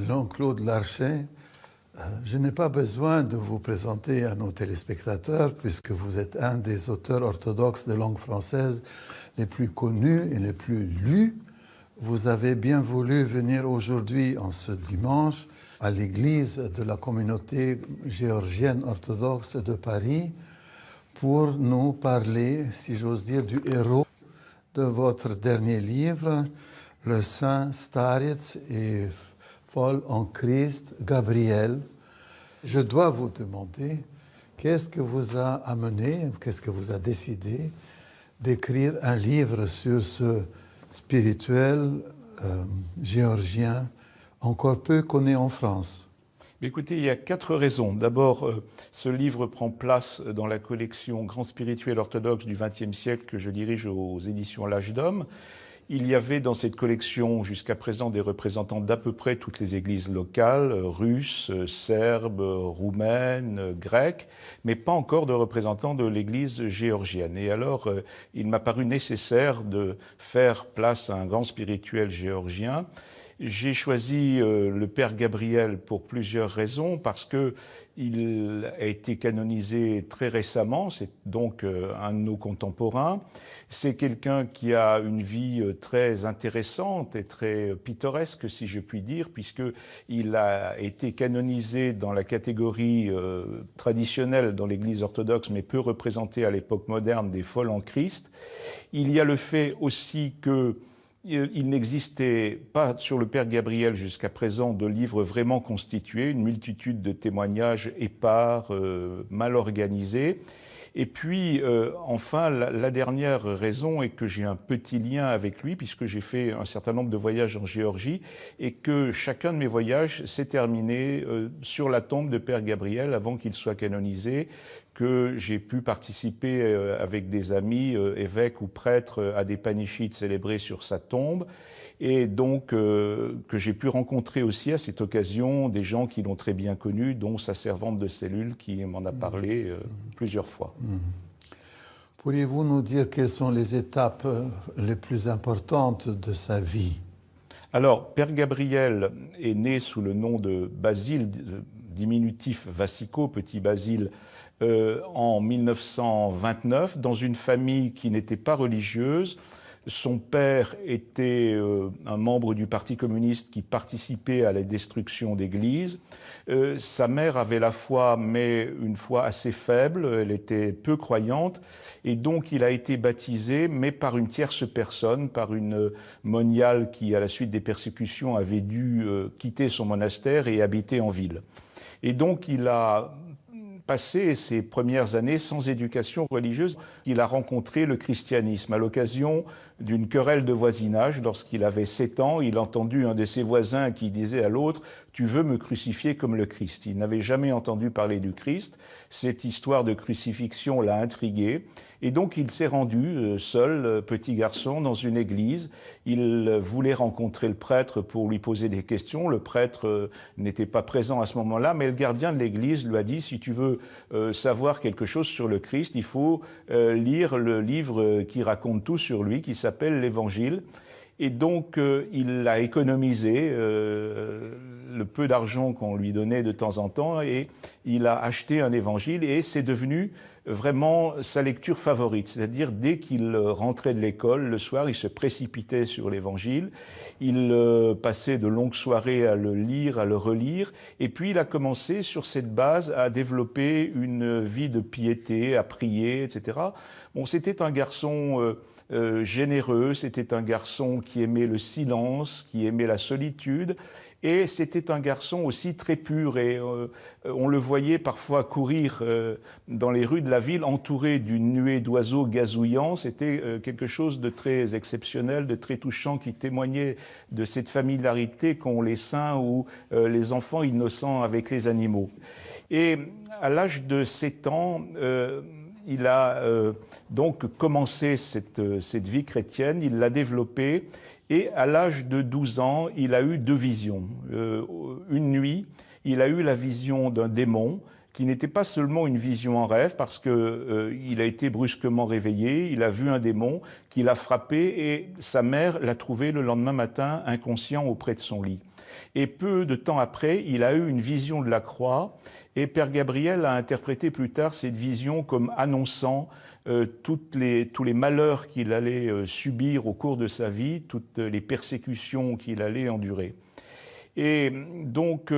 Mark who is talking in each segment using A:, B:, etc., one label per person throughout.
A: Jean-Claude Larcher. Je n'ai pas besoin de vous présenter à nos téléspectateurs puisque vous êtes un des auteurs orthodoxes de langue française les plus connus et les plus lus. Vous avez bien voulu venir aujourd'hui, en ce dimanche, à l'église de la communauté géorgienne orthodoxe de Paris pour nous parler, si j'ose dire, du héros de votre dernier livre, le saint Starets et folle en Christ, Gabriel. Je dois vous demander, qu'est-ce que vous a amené, qu'est-ce que vous a décidé d'écrire un livre sur ce spirituel géorgien encore peu connu en France?
B: Écoutez, il y a 4 raisons. D'abord, ce livre prend place dans la collection Grand Spirituel Orthodoxe du XXe siècle que je dirige aux éditions L'Âge d'Homme. Il y avait dans cette collection jusqu'à présent des représentants d'à peu près toutes les églises locales, russes, serbes, roumaines, grecques, mais pas encore de représentants de l'église géorgienne. Et alors, il m'a paru nécessaire de faire place à un grand spirituel géorgien. J'ai choisi le Père Gabriel pour plusieurs raisons, parce que il a été canonisé très récemment, c'est donc un de nos contemporains. C'est quelqu'un qui a une vie très intéressante et très pittoresque, si je puis dire, puisqu'il a été canonisé dans la catégorie traditionnelle dans l'Église orthodoxe, mais peu représentée à l'époque moderne, des folles en Christ. Il y a le fait aussi que il n'existait pas sur le Père Gabriel jusqu'à présent de livres vraiment constitués, une multitude de témoignages épars, mal organisés. Et puis, enfin, la dernière raison est que j'ai un petit lien avec lui, puisque j'ai fait un certain nombre de voyages en Géorgie, et que chacun de mes voyages s'est terminé sur la tombe de Père Gabriel avant qu'il soit canonisé, que j'ai pu participer avec des amis, évêques ou prêtres, à des panichites célébrés sur sa tombe, et donc que j'ai pu rencontrer aussi à cette occasion des gens qui l'ont très bien connu, dont sa servante de cellule qui m'en a parlé plusieurs fois.
A: Pourriez-vous nous dire quelles sont les étapes les plus importantes de sa vie?
B: Alors, Père Gabriel est né sous le nom de Basile, diminutif Vassico, petit Basile, en 1929, dans une famille qui n'était pas religieuse. Son père était un membre du Parti communiste qui participait à la destruction d'églises. Sa mère avait la foi, mais une foi assez faible, elle était peu croyante, et donc il a été baptisé, mais par une tierce personne, par une moniale qui, à la suite des persécutions, avait dû quitter son monastère et habiter en ville. Et donc il a passé ses premières années sans éducation religieuse. Il a rencontré le christianisme à l'occasion d'une querelle de voisinage. Lorsqu'il avait 7 ans, il a entendu un de ses voisins qui disait à l'autre « Tu veux me crucifier comme le Christ ». Il n'avait jamais entendu parler du Christ. Cette histoire de crucifixion l'a intrigué. Et donc il s'est rendu seul, petit garçon, dans une église. Il voulait rencontrer le prêtre pour lui poser des questions. Le prêtre n'était pas présent à ce moment-là, mais le gardien de l'église lui a dit « Si tu veux savoir quelque chose sur le Christ, il faut lire le livre qui raconte tout sur lui, qui s'appelle l'Évangile ». Et donc, il a économisé le peu d'argent qu'on lui donnait de temps en temps et il a acheté un évangile et c'est devenu vraiment sa lecture favorite. C'est-à-dire, dès qu'il rentrait de l'école, le soir, il se précipitait sur l'évangile. Il passait de longues soirées à le lire, à le relire. Et puis, il a commencé, sur cette base, à développer une vie de piété, à prier, etc. Bon, c'était un garçon généreux, c'était un garçon qui aimait le silence, qui aimait la solitude, et c'était un garçon aussi très pur, et on le voyait parfois courir dans les rues de la ville entouré d'une nuée d'oiseaux gazouillants. C'était quelque chose de très exceptionnel, de très touchant, qui témoignait de cette familiarité qu'ont les saints ou les enfants innocents avec les animaux. Et à l'âge de 7 ans, il a donc commencé cette vie chrétienne, il l'a développée, et à l'âge de 12 ans, il a eu 2 visions. Une nuit, il a eu la vision d'un démon, qui n'était pas seulement une vision en rêve, parce qu'il a été brusquement réveillé, il a vu un démon qui l'a frappé, et sa mère l'a trouvé le lendemain matin inconscient auprès de son lit. Et peu de temps après, il a eu une vision de la croix, et Père Gabriel a interprété plus tard cette vision comme annonçant tous les malheurs qu'il allait subir au cours de sa vie, toutes les persécutions qu'il allait endurer. Et donc,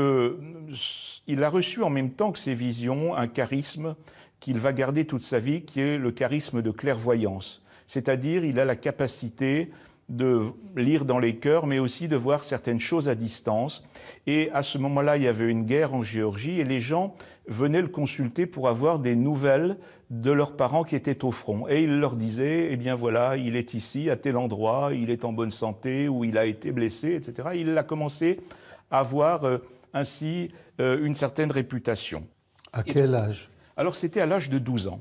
B: il a reçu en même temps que ces visions un charisme qu'il va garder toute sa vie, qui est le charisme de clairvoyance. C'est-à-dire, il a la capacité de lire dans les cœurs, mais aussi de voir certaines choses à distance. Et à ce moment-là, il y avait une guerre en Géorgie, et les gens venaient le consulter pour avoir des nouvelles de leurs parents qui étaient au front. Et il leur disait, eh bien voilà, il est ici, à tel endroit, il est en bonne santé, ou il a été blessé, etc. Il a commencé à avoir ainsi une certaine réputation.
A: À quel âge?
B: Alors c'était à l'âge de 12 ans.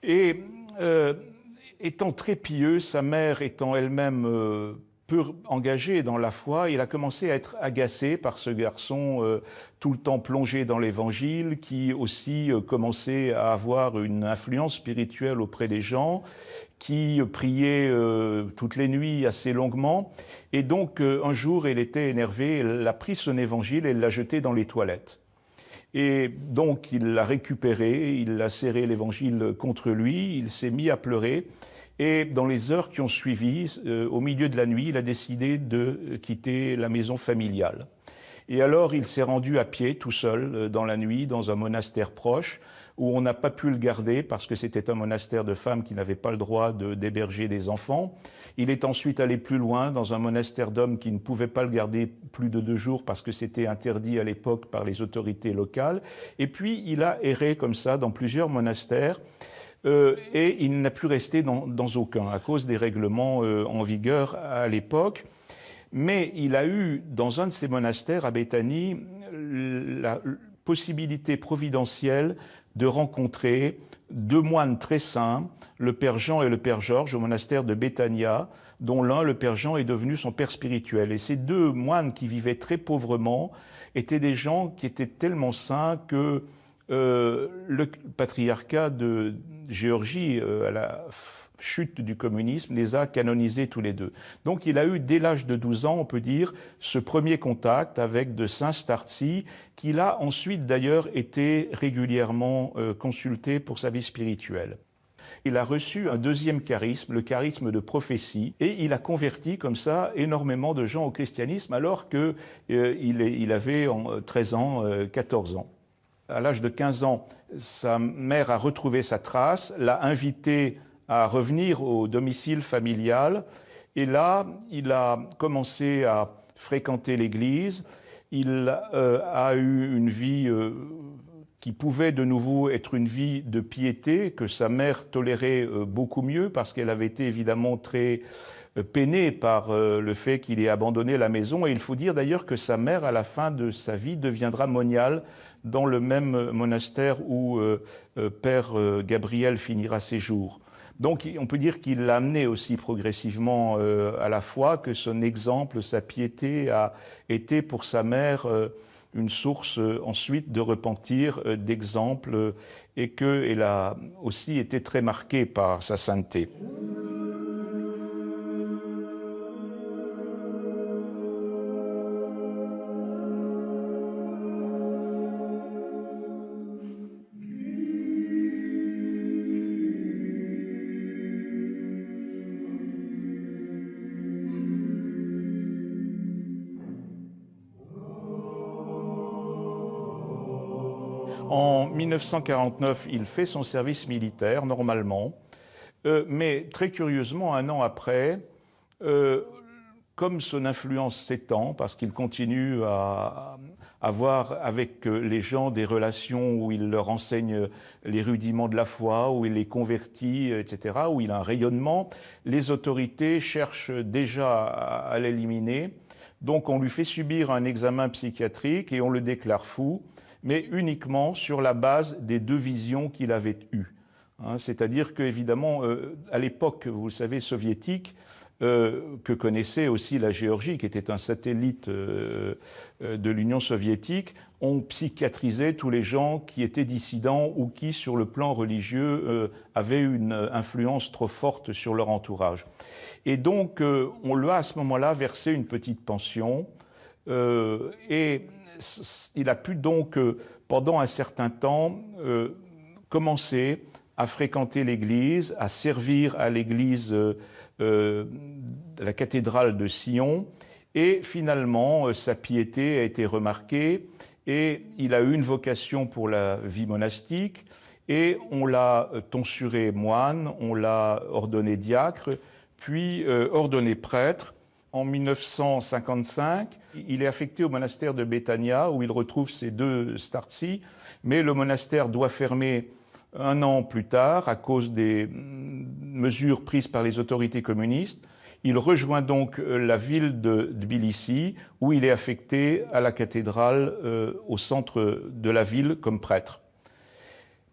B: Et étant très pieux, sa mère étant elle-même peu engagé dans la foi, il a commencé à être agacé par ce garçon tout le temps plongé dans l'Évangile, qui aussi commençait à avoir une influence spirituelle auprès des gens, qui priait toutes les nuits assez longuement. Et donc, un jour, elle était énervée, elle a pris son Évangile et l'a jeté dans les toilettes. Et donc, il l'a récupéré, il a serré l'Évangile contre lui, il s'est mis à pleurer. Et dans les heures qui ont suivi, au milieu de la nuit, il a décidé de quitter la maison familiale. Et alors, il s'est rendu à pied, tout seul, dans la nuit, dans un monastère proche, où on n'a pas pu le garder parce que c'était un monastère de femmes qui n'avaient pas le droit d'héberger des enfants. Il est ensuite allé plus loin, dans un monastère d'hommes qui ne pouvaient pas le garder plus de 2 jours parce que c'était interdit à l'époque par les autorités locales. Et puis, il a erré comme ça dans plusieurs monastères. Et il n'a pu rester dans aucun, à cause des règlements en vigueur à l'époque. Mais il a eu, dans un de ces monastères à Béthanie, la possibilité providentielle de rencontrer 2 moines très saints, le père Jean et le père Georges, au monastère de Béthania, dont l'un, le père Jean, est devenu son père spirituel. Et ces 2 moines qui vivaient très pauvrement étaient des gens qui étaient tellement saints que le patriarcat de Géorgie, à la chute du communisme, les a canonisés tous les 2. Donc il a eu, dès l'âge de 12 ans, on peut dire, ce premier contact avec de saint Startsi, qu'il a ensuite d'ailleurs été régulièrement consulté pour sa vie spirituelle. Il a reçu un deuxième charisme, le charisme de prophétie, et il a converti comme ça énormément de gens au christianisme alors qu'il avait 13 ans, 14 ans. À l'âge de 15 ans, sa mère a retrouvé sa trace, l'a invité à revenir au domicile familial. Et là, il a commencé à fréquenter l'église. Il a eu une vie qui pouvait de nouveau être une vie de piété, que sa mère tolérait beaucoup mieux parce qu'elle avait été évidemment très peinée par le fait qu'il ait abandonné la maison. Et il faut dire d'ailleurs que sa mère, à la fin de sa vie, deviendra moniale dans le même monastère où Père Gabriel finira ses jours. Donc on peut dire qu'il l'a amené aussi progressivement à la foi, que son exemple, sa piété a été pour sa mère une source ensuite de repentir, d'exemple, et qu'elle a aussi été très marquée par sa sainteté. En 1949, il fait son service militaire, normalement, mais très curieusement, 1 an après, comme son influence s'étend, parce qu'il continue à avoir avec les gens des relations où il leur enseigne les rudiments de la foi, où il les convertit, etc., où il a un rayonnement, les autorités cherchent déjà à l'éliminer. Donc on lui fait subir un examen psychiatrique et on le déclare fou, mais uniquement sur la base des 2 visions qu'il avait eues. C'est-à-dire qu'évidemment, à l'époque, vous le savez, soviétique, que connaissait aussi la Géorgie, qui était un satellite de l'Union soviétique, on psychiatrisait tous les gens qui étaient dissidents ou qui, sur le plan religieux, avaient une influence trop forte sur leur entourage. Et donc, on lui a à ce moment-là versé une petite pension Et il a pu donc, pendant un certain temps, commencer à fréquenter l'Église, à servir à l'Église de la cathédrale de Sion. Et finalement, sa piété a été remarquée et il a eu une vocation pour la vie monastique. Et on l'a tonsuré moine, on l'a ordonné diacre, puis ordonné prêtre. En 1955, il est affecté au monastère de Béthania, où il retrouve ses 2 startsi, mais le monastère doit fermer un an plus tard à cause des mesures prises par les autorités communistes. Il rejoint donc la ville de Tbilissi, où il est affecté à la cathédrale au centre de la ville comme prêtre.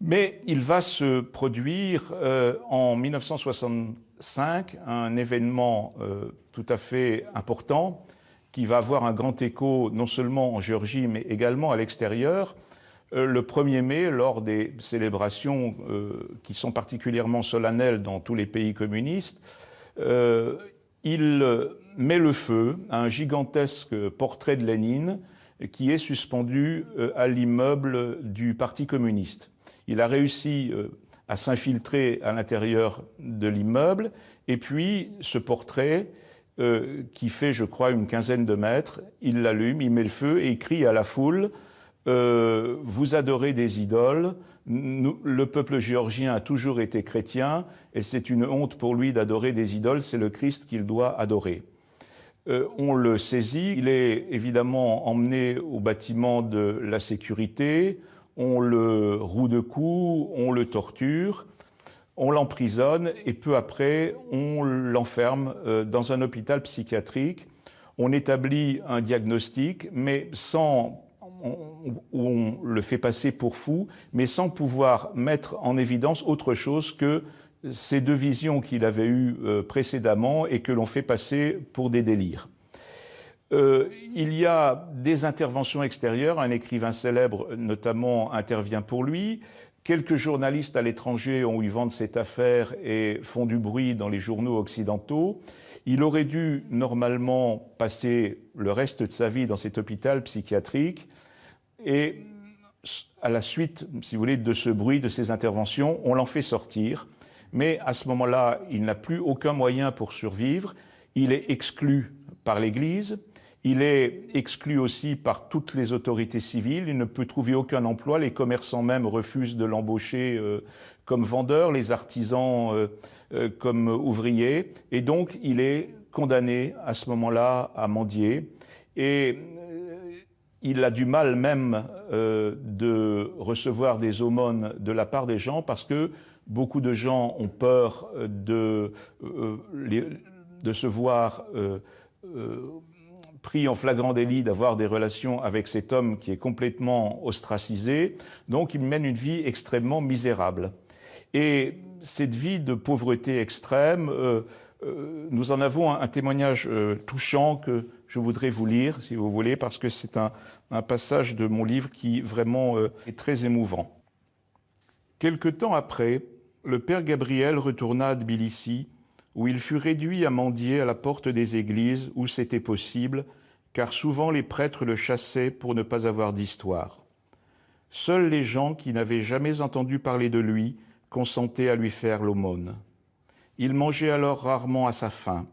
B: Mais il va se produire en 1965 un événement tout à fait important qui va avoir un grand écho non seulement en Géorgie mais également à l'extérieur. Le 1er mai, lors des célébrations qui sont particulièrement solennelles dans tous les pays communistes, il met le feu à un gigantesque portrait de Lénine qui est suspendu à l'immeuble du Parti communiste. Il a réussi à s'infiltrer à l'intérieur de l'immeuble, et puis ce portrait, qui fait, je crois, une quinzaine de mètres, il l'allume, il met le feu et il crie à la foule « Vous adorez des idoles, le peuple géorgien a toujours été chrétien, et c'est une honte pour lui d'adorer des idoles, c'est le Christ qu'il doit adorer. » On le saisit, il est évidemment emmené au bâtiment de la sécurité, on le roue de coups, on le torture, on l'emprisonne et peu après on l'enferme dans un hôpital psychiatrique. On établit un diagnostic, mais on le fait passer pour fou, mais sans pouvoir mettre en évidence autre chose que ces 2 visions qu'il avait eues précédemment et que l'on fait passer pour des délires. Il y a des interventions extérieures, un écrivain célèbre notamment intervient pour lui, quelques journalistes à l'étranger ont eu vent de cette affaire et font du bruit dans les journaux occidentaux. Il aurait dû normalement passer le reste de sa vie dans cet hôpital psychiatrique et à la suite, si vous voulez, de ce bruit, de ces interventions, on l'en fait sortir. Mais à ce moment-là, il n'a plus aucun moyen pour survivre. Il est exclu par l'Église. Il est exclu aussi par toutes les autorités civiles. Il ne peut trouver aucun emploi. Les commerçants même refusent de l'embaucher comme vendeur, les artisans comme ouvrier. Et donc, il est condamné à ce moment-là à mendier. Et il a du mal même de recevoir des aumônes de la part des gens parce que beaucoup de gens ont peur de se voir pris en flagrant délit d'avoir des relations avec cet homme qui est complètement ostracisé. Donc il mène une vie extrêmement misérable. Et cette vie de pauvreté extrême, nous en avons un témoignage touchant que je voudrais vous lire, si vous voulez, parce que c'est un passage de mon livre qui vraiment est très émouvant. Quelque temps après, le père Gabriel retourna à Tbilissi, où il fut réduit à mendier à la porte des églises où c'était possible, car souvent les prêtres le chassaient pour ne pas avoir d'histoire. Seuls les gens qui n'avaient jamais entendu parler de lui consentaient à lui faire l'aumône. Il mangeait alors rarement à sa faim.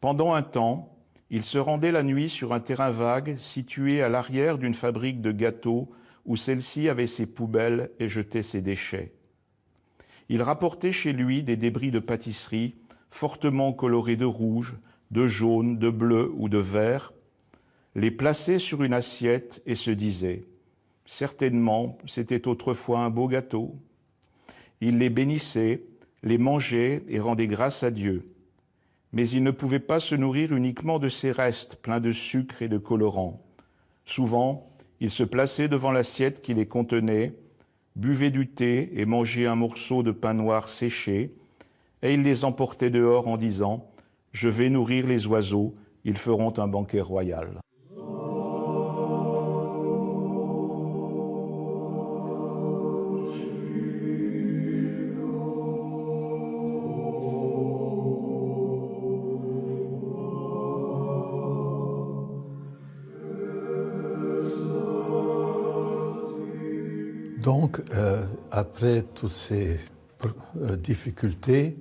B: Pendant un temps, il se rendait la nuit sur un terrain vague situé à l'arrière d'une fabrique de gâteaux où celle-ci avait ses poubelles et jetait ses déchets. Il rapportait chez lui des débris de pâtisserie fortement colorés de rouge, de jaune, de bleu ou de vert, les plaçait sur une assiette et se disait « Certainement, c'était autrefois un beau gâteau ». Il les bénissait, les mangeait et rendait grâce à Dieu. Mais il ne pouvait pas se nourrir uniquement de ces restes pleins de sucre et de colorants. Souvent, il se plaçait devant l'assiette qui les contenait, buvait du thé et mangeait un morceau de pain noir séché, et il les emportait dehors en disant « Je vais nourrir les oiseaux, ils feront un banquet royal ».
A: Donc, après toutes ces difficultés,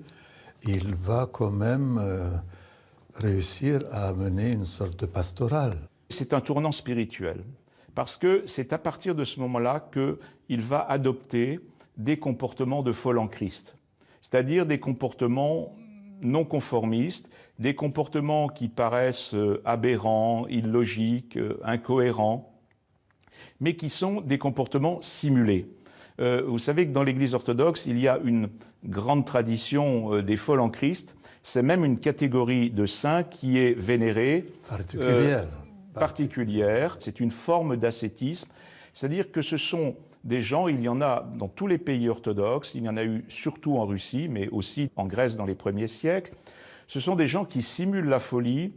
A: il va quand même réussir à mener une sorte de pastorale.
B: C'est un tournant spirituel, parce que c'est à partir de ce moment-là qu'il va adopter des comportements de folle en Christ, c'est-à-dire des comportements non conformistes, des comportements qui paraissent aberrants, illogiques, incohérents, mais qui sont des comportements simulés. Vous savez que dans l'Église orthodoxe, il y a une grande tradition des folles en Christ. C'est même une catégorie de saints qui est vénérée. Particulière. C'est une forme d'ascétisme. C'est-à-dire que ce sont des gens, il y en a dans tous les pays orthodoxes, il y en a eu surtout en Russie, mais aussi en Grèce dans les premiers siècles. Ce sont des gens qui simulent la folie,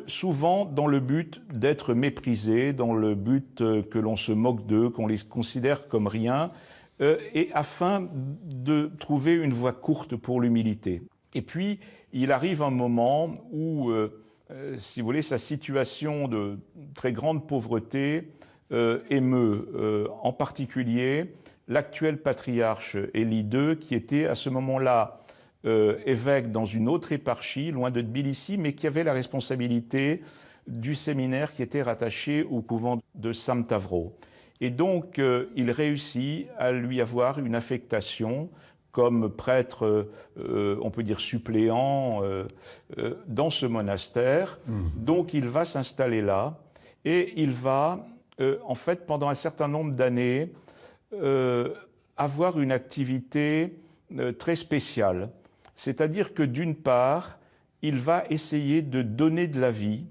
B: souvent dans le but d'être méprisés, dans le but que l'on se moque d'eux, qu'on les considère comme rien, et afin de trouver une voie courte pour l'humilité. Et puis, il arrive un moment où, si vous voulez, sa situation de très grande pauvreté émeut en particulier l'actuel patriarche Élie II, qui était à ce moment-là évêque dans une autre éparchie, loin de Tbilissi, mais qui avait la responsabilité du séminaire qui était rattaché au couvent de Samtavro. Et donc, il réussit à lui avoir une affectation comme prêtre, on peut dire suppléant, dans ce monastère. Donc, il va s'installer là et il va, en fait, pendant un certain nombre d'années, avoir une activité très spéciale. C'est-à-dire que d'une part, il va essayer de donner de la vie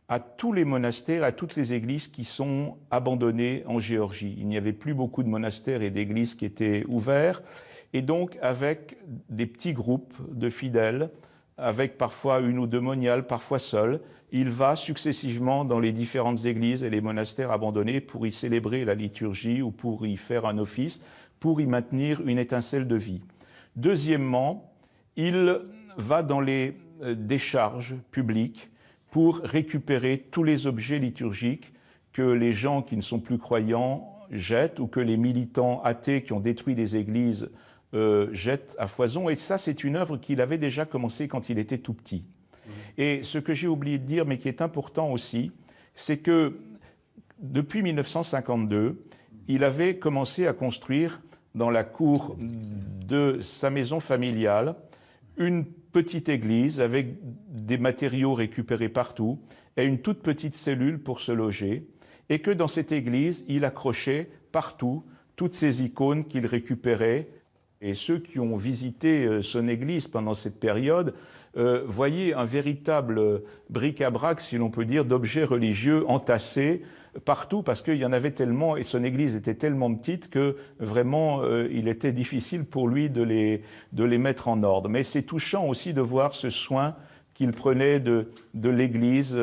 B: à tous les monastères, à toutes les églises qui sont abandonnées en Géorgie. Il n'y avait plus beaucoup de monastères et d'églises qui étaient ouverts. Et donc, avec des petits groupes de fidèles, avec parfois une ou deux moniales, parfois seuls, il va successivement dans les différentes églises et les monastères abandonnés pour y célébrer la liturgie ou pour y faire un office, pour y maintenir une étincelle de vie. Deuxièmement, il va dans les décharges publiques pour récupérer tous les objets liturgiques que les gens qui ne sont plus croyants jettent ou que les militants athées qui ont détruit des églises jettent à foison. Et ça, c'est une œuvre qu'il avait déjà commencé quand il était tout petit. Et ce que j'ai oublié de dire, mais qui est important aussi, c'est que depuis 1952, il avait commencé à construire dans la cour de sa maison familiale une petite église avec des matériaux récupérés partout et une toute petite cellule pour se loger, et que dans cette église, il accrochait partout toutes ces icônes qu'il récupérait. Et ceux qui ont visité son église pendant cette période voyaient un véritable bric-à-brac, si l'on peut dire, d'objets religieux entassés partout, parce qu'il y en avait tellement, et son église était tellement petite que vraiment il était difficile pour lui de les mettre en ordre. Mais c'est touchant aussi de voir ce soin qu'il prenait de l'église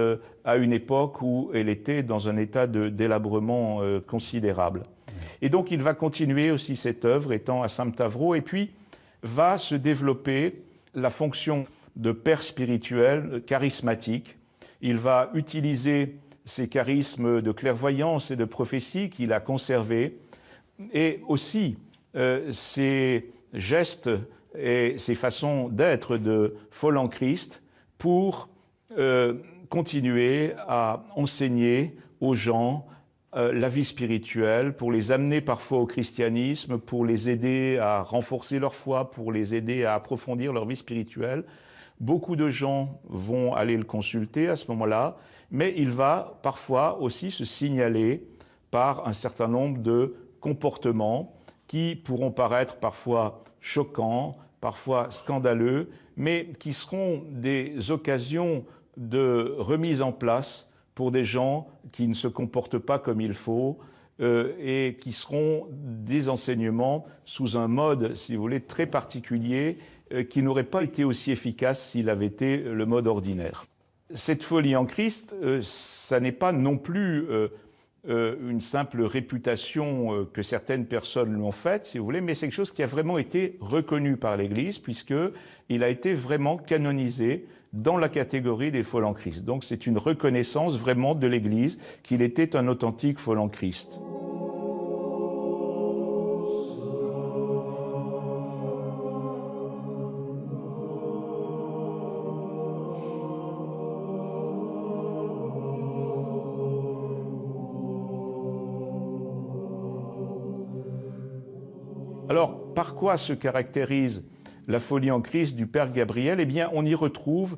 B: à une époque où elle était dans un état de délabrement considérable. Et donc il va continuer aussi cette œuvre étant à Samtavro, et puis va se développer la fonction de père spirituel charismatique. Il va utiliser ces charismes de clairvoyance et de prophétie qu'il a conservés, et aussi ces gestes et ces façons d'être de folle en Christ pour continuer à enseigner aux gens la vie spirituelle, pour les amener parfois au christianisme, pour les aider à renforcer leur foi, pour les aider à approfondir leur vie spirituelle. Beaucoup de gens vont aller le consulter à ce moment-là, mais il va parfois aussi se signaler par un certain nombre de comportements qui pourront paraître parfois choquants, parfois scandaleux, mais qui seront des occasions de remise en place pour des gens qui ne se comportent pas comme il faut et qui seront des enseignements sous un mode, si vous voulez, très particulier qui n'aurait pas été aussi efficace s'il avait été le mode ordinaire. Cette folie en Christ, ça n'est pas non plus une simple réputation que certaines personnes l'ont faite, si vous voulez, mais c'est quelque chose qui a vraiment été reconnu par l'Église, puisqu'il a été vraiment canonisé dans la catégorie des folles en Christ. Donc c'est une reconnaissance vraiment de l'Église qu'il était un authentique folle en Christ. Alors, par quoi se caractérise la folie en Christ du Père Gabriel? Eh bien, on y retrouve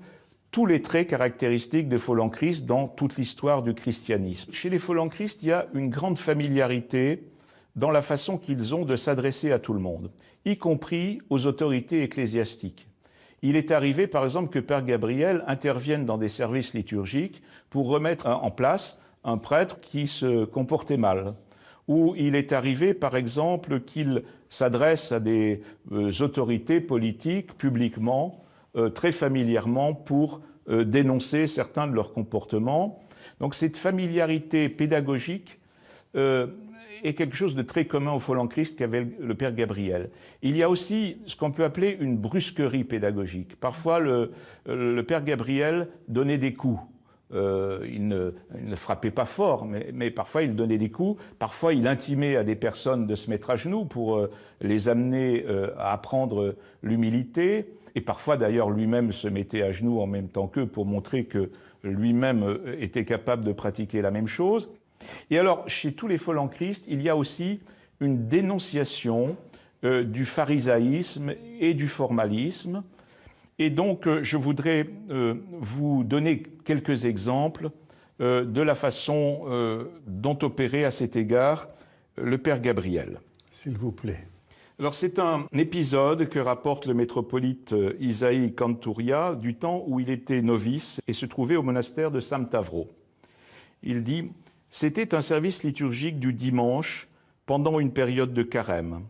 B: tous les traits caractéristiques des folles en Christ dans toute l'histoire du christianisme. Chez les folles en Christ, il y a une grande familiarité dans la façon qu'ils ont de s'adresser à tout le monde, y compris aux autorités ecclésiastiques. Il est arrivé, par exemple, que Père Gabriel intervienne dans des services liturgiques pour remettre en place un prêtre qui se comportait mal. Ou il est arrivé, par exemple, qu'il s'adresse à des autorités politiques publiquement, très familièrement, pour dénoncer certains de leurs comportements. Donc cette familiarité pédagogique est quelque chose de très commun aux folles en Christ qu'avait le Père Gabriel. Il y a aussi ce qu'on peut appeler une brusquerie pédagogique. Parfois, le Père Gabriel donnait des coups. Il ne frappait pas fort, mais parfois il donnait des coups. Parfois, il intimait à des personnes de se mettre à genoux pour les amener à apprendre l'humilité. Et parfois, d'ailleurs, lui-même se mettait à genoux en même temps qu'eux pour montrer que lui-même était capable de pratiquer la même chose. Et alors, chez tous les folles en Christ, il y a aussi une dénonciation du pharisaïsme et du formalisme. Et donc, je voudrais vous donner quelques exemples de la façon dont opérait à cet égard le Père Gabriel.
A: S'il vous plaît.
B: Alors, c'est un épisode que rapporte le métropolite Isaïe Kantouria du temps où il était novice et se trouvait au monastère de Samtavro. Il dit « C'était un service liturgique du dimanche pendant une période de carême.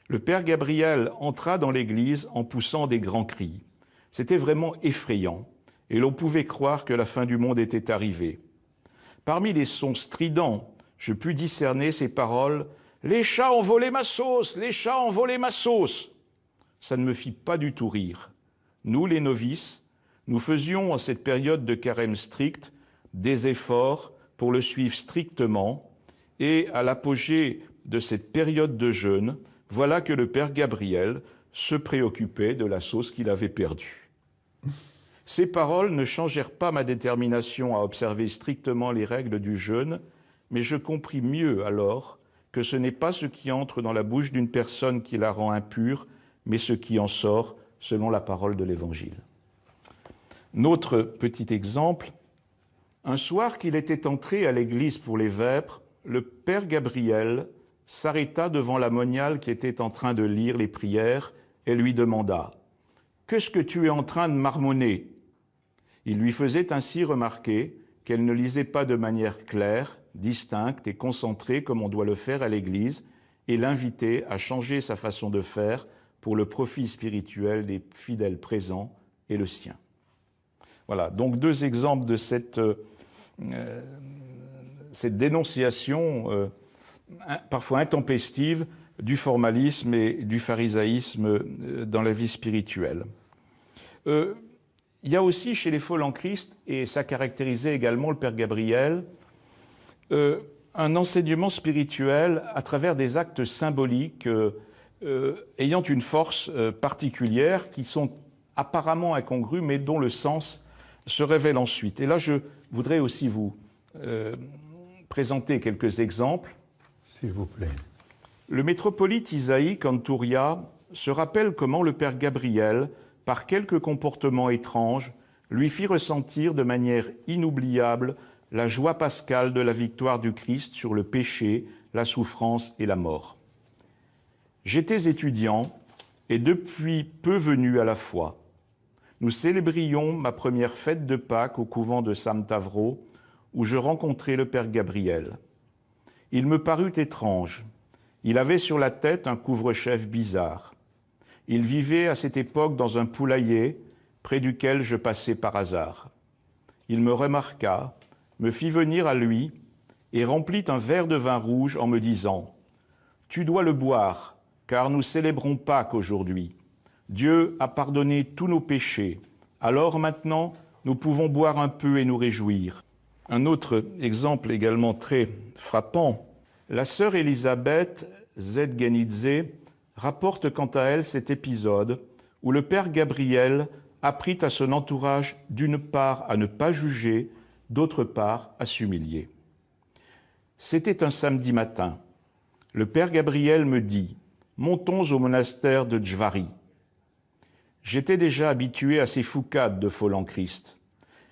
B: Le Père Gabriel entra dans l'église en poussant des grands cris. C'était vraiment effrayant et l'on pouvait croire que la fin du monde était arrivée. Parmi les sons stridents, je pus discerner ces paroles « Les chats ont volé ma sauce! Les chats ont volé ma sauce !» Ça ne me fit pas du tout rire. Nous, les novices, nous faisions en cette période de carême stricte des efforts pour le suivre strictement et à l'apogée de cette période de jeûne, voilà que le Père Gabriel se préoccupait de la sauce qu'il avait perdue. Ces paroles ne changèrent pas ma détermination à observer strictement les règles du jeûne, mais je compris mieux alors que ce n'est pas ce qui entre dans la bouche d'une personne qui la rend impure, mais ce qui en sort selon la parole de l'Évangile. Notre petit exemple, un soir qu'il était entré à l'église pour les vêpres, le Père Gabriel s'arrêta devant la moniale qui était en train de lire les prières et lui demanda « Qu'est-ce que tu es en train de marmonner ?» Il lui faisait ainsi remarquer qu'elle ne lisait pas de manière claire, distincte et concentrée comme on doit le faire à l'Église, et l'invitait à changer sa façon de faire pour le profit spirituel des fidèles présents et le sien. Voilà, donc deux exemples de cette dénonciation parfois intempestive du formalisme et du pharisaïsme dans la vie spirituelle. Il y a aussi chez les folles en Christ, et ça caractérisait également le Père Gabriel, un enseignement spirituel à travers des actes symboliques ayant une force particulière, qui sont apparemment incongrus, mais dont le sens se révèle ensuite. Et là, je voudrais aussi vous présenter quelques exemples.
A: S'il vous plaît.
B: Le métropolite Isaïe Kantouria se rappelle comment le Père Gabriel, par quelques comportements étranges, lui fit ressentir de manière inoubliable la joie pascale de la victoire du Christ sur le péché, la souffrance et la mort. J'étais étudiant et depuis peu venu à la foi. Nous célébrions ma première fête de Pâques au couvent de Samtavro, où je rencontrai le Père Gabriel. Il me parut étrange. Il avait sur la tête un couvre-chef bizarre. Il vivait à cette époque dans un poulailler près duquel je passais par hasard. Il me remarqua, me fit venir à lui et remplit un verre de vin rouge en me disant « Tu dois le boire, car nous célébrons Pâques aujourd'hui. Dieu a pardonné tous nos péchés. Alors maintenant, nous pouvons boire un peu et nous réjouir. » Un autre exemple également très frappant, la sœur Élisabeth Zedgenidze rapporte quant à elle cet épisode où le Père Gabriel apprit à son entourage d'une part à ne pas juger, d'autre part à s'humilier. C'était un samedi matin. Le Père Gabriel me dit « montons au monastère de Djvari. J'étais déjà habitué à ces foucades de Folland-Christ.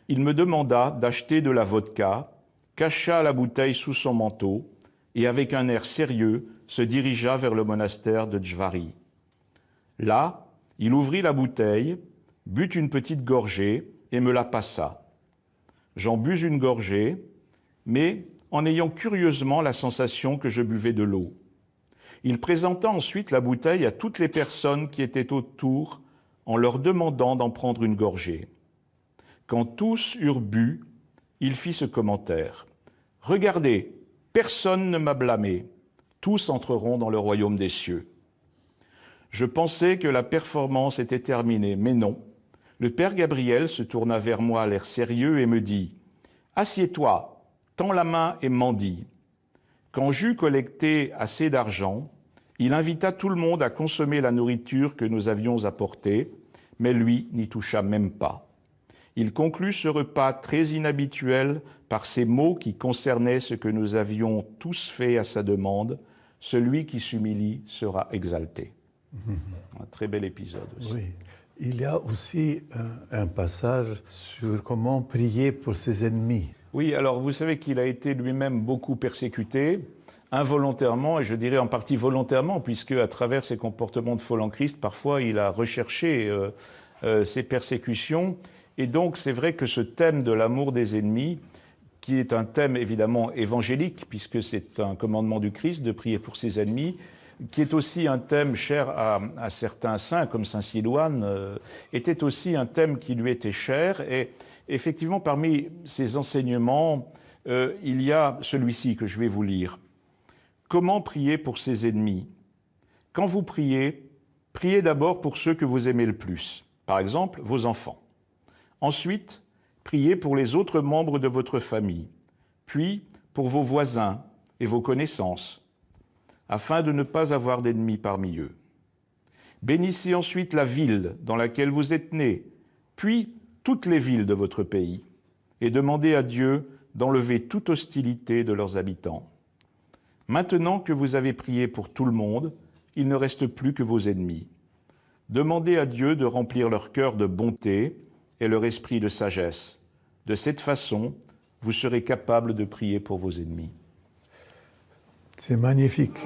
B: Il me demanda d'acheter de la vodka, cacha la bouteille sous son manteau et avec un air sérieux se dirigea vers le monastère de Djvari. Là, il ouvrit la bouteille, but une petite gorgée et me la passa. J'en bus une gorgée, mais en ayant curieusement la sensation que je buvais de l'eau. Il présenta ensuite la bouteille à toutes les personnes qui étaient autour en leur demandant d'en prendre une gorgée. Quand tous eurent bu, il fit ce commentaire. « Regardez, personne ne m'a blâmé. Tous entreront dans le royaume des cieux. » Je pensais que la performance était terminée, mais non. Le père Gabriel se tourna vers moi à l'air sérieux et me dit « Assieds-toi, tends la main et mendie. » Quand j'eus collecté assez d'argent, il invita tout le monde à consommer la nourriture que nous avions apportée, mais lui n'y toucha même pas. Il conclut ce repas très inhabituel par ces mots qui concernaient ce que nous avions tous fait à sa demande. « Celui qui s'humilie sera exalté. » Un très bel épisode aussi.
A: Oui. Il y a aussi un passage sur comment prier pour ses ennemis.
B: Oui, alors vous savez qu'il a été lui-même beaucoup persécuté, involontairement, et je dirais en partie volontairement, puisque à travers ses comportements de Folland-Christ, parfois il a recherché ces persécutions. Et donc c'est vrai que ce thème de l'amour des ennemis, qui est un thème évidemment évangélique, puisque c'est un commandement du Christ de prier pour ses ennemis, qui est aussi un thème cher à certains saints, comme saint Silouane, était aussi un thème qui lui était cher. Et effectivement, parmi ces enseignements, il y a celui-ci que je vais vous lire. Comment prier pour ses ennemis? Quand vous priez, priez d'abord pour ceux que vous aimez le plus, par exemple vos enfants. Ensuite, priez pour les autres membres de votre famille, puis pour vos voisins et vos connaissances, afin de ne pas avoir d'ennemis parmi eux. Bénissez ensuite la ville dans laquelle vous êtes nés, puis toutes les villes de votre pays, et demandez à Dieu d'enlever toute hostilité de leurs habitants. Maintenant que vous avez prié pour tout le monde, il ne reste plus que vos ennemis. Demandez à Dieu de remplir leur cœur de bonté et leur esprit de sagesse. De cette façon, vous serez capable de prier pour vos ennemis.
A: C'est magnifique.